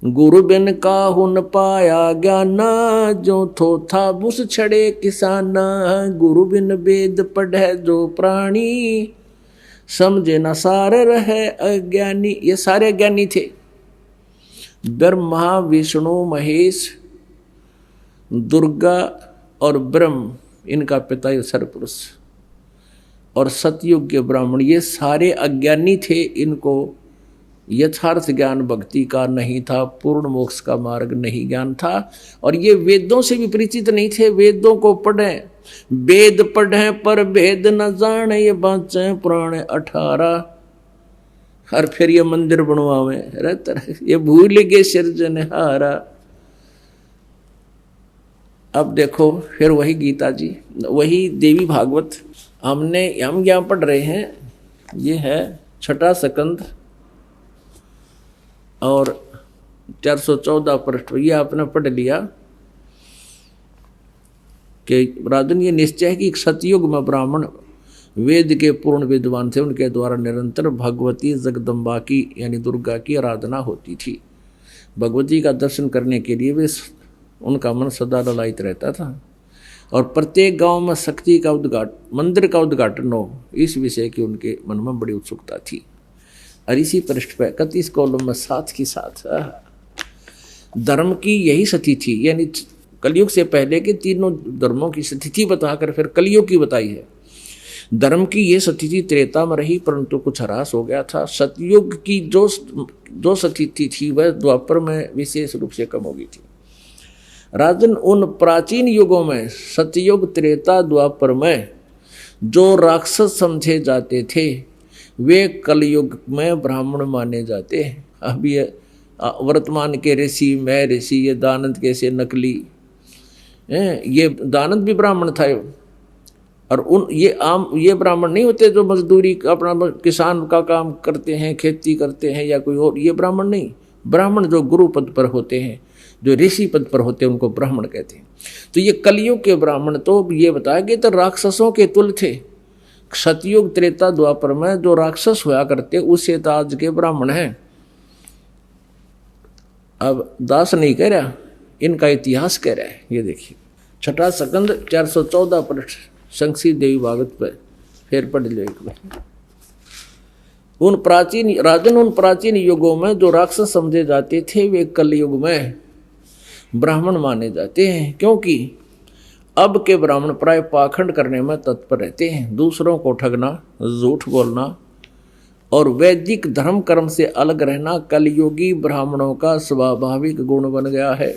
गुरु बिन काहू न पाया ज्ञाना, जो थो था बुस छड़े किसाना। गुरु बिन वेद पढ़े जो प्राणी, समझे न सार रहे अज्ञानी। ये सारे ज्ञानी थे। ब्रह्मा विष्णु महेश दुर्गा और ब्रह्म, इनका पिता ये सरपुरुष और सतयुग के ब्राह्मण, ये सारे अज्ञानी थे। इनको यथार्थ ज्ञान भक्ति का नहीं था, पूर्ण मोक्ष का मार्ग नहीं ज्ञान था। और ये वेदों से भी परिचित नहीं थे। वेदों को पढ़ें, वेद पढ़ें पर भेद न जाने, ये बाँचे पुराण 18। और फिर ये मंदिर बनवावे रहता है, ये भूल गए सिरजनहारा। अब देखो फिर वही गीता जी, वही देवी भागवत हम यहाँ पढ़ रहे हैं। ये है 6ठा स्कंद और 414 पृष्ठ। ये आपने पढ़ लिया कि राजन ये निश्चय है कि एक सतयुग में ब्राह्मण वेद के पूर्ण विद्वान थे। उनके द्वारा निरंतर भगवती जगदम्बा की यानी दुर्गा की आराधना होती थी। भगवती का दर्शन करने के लिए वे उनका मन सदा ललायित रहता था। और प्रत्येक गांव में शक्ति का उद्घाटन, मंदिर का उद्घाटन हो, इस विषय की उनके मन में बड़ी उत्सुकता थी। और इसी पृष्ठ पर 31 कॉलम में साथ ही साथ धर्म की यही स्थिति थी, यानी कलयुग से पहले के तीनों धर्मों की स्थिति बताकर फिर कलयुग की बताई है। धर्म की ये स्थिति त्रेता में रही, परंतु कुछ ह्रास हो गया था। सतयुग की जो स्थिति थी वह द्वापर में विशेष रूप से कम हो गई थी। राजन उन प्राचीन युगों में सतयुग त्रेता द्वापर में जो राक्षस समझे जाते थे वे कलयुग में ब्राह्मण माने जाते हैं। अब ये वर्तमान के ऋषि, मैं ऋषि, ये दानंद कैसे नकली, ये दानंद भी ब्राह्मण था। और ये ब्राह्मण नहीं होते जो मजदूरी अपना किसान का काम करते हैं, खेती करते हैं या कोई और, ये ब्राह्मण नहीं। ब्राह्मण जो गुरु पद पर होते हैं, जो ऋषि पद पर होते हैं, उनको ब्राह्मण कहते हैं। तो ये कलयुग के ब्राह्मण तो ये बताया गया तो राक्षसों के तुल्य थे। सतयुग त्रेता द्वापर में जो राक्षस हुआ करते उससे तो आज के ब्राह्मण हैं। अब दास नहीं कह रहा, इनका इतिहास कह रहा है। ये देखिए 6ठा स्कंद 414 पृष्ठ संक्षिप्त देवी भागवत पर फिर पढ़ लो एक बार। उन प्राचीन युगों में जो राक्षस समझे जाते थे वे कलयुग में ब्राह्मण माने जाते हैं, क्योंकि अब के ब्राह्मण प्राय पाखंड करने में तत्पर रहते हैं। दूसरों को ठगना, झूठ बोलना और वैदिक धर्म कर्म से अलग रहना कलयुगी ब्राह्मणों का स्वाभाविक गुण बन गया है।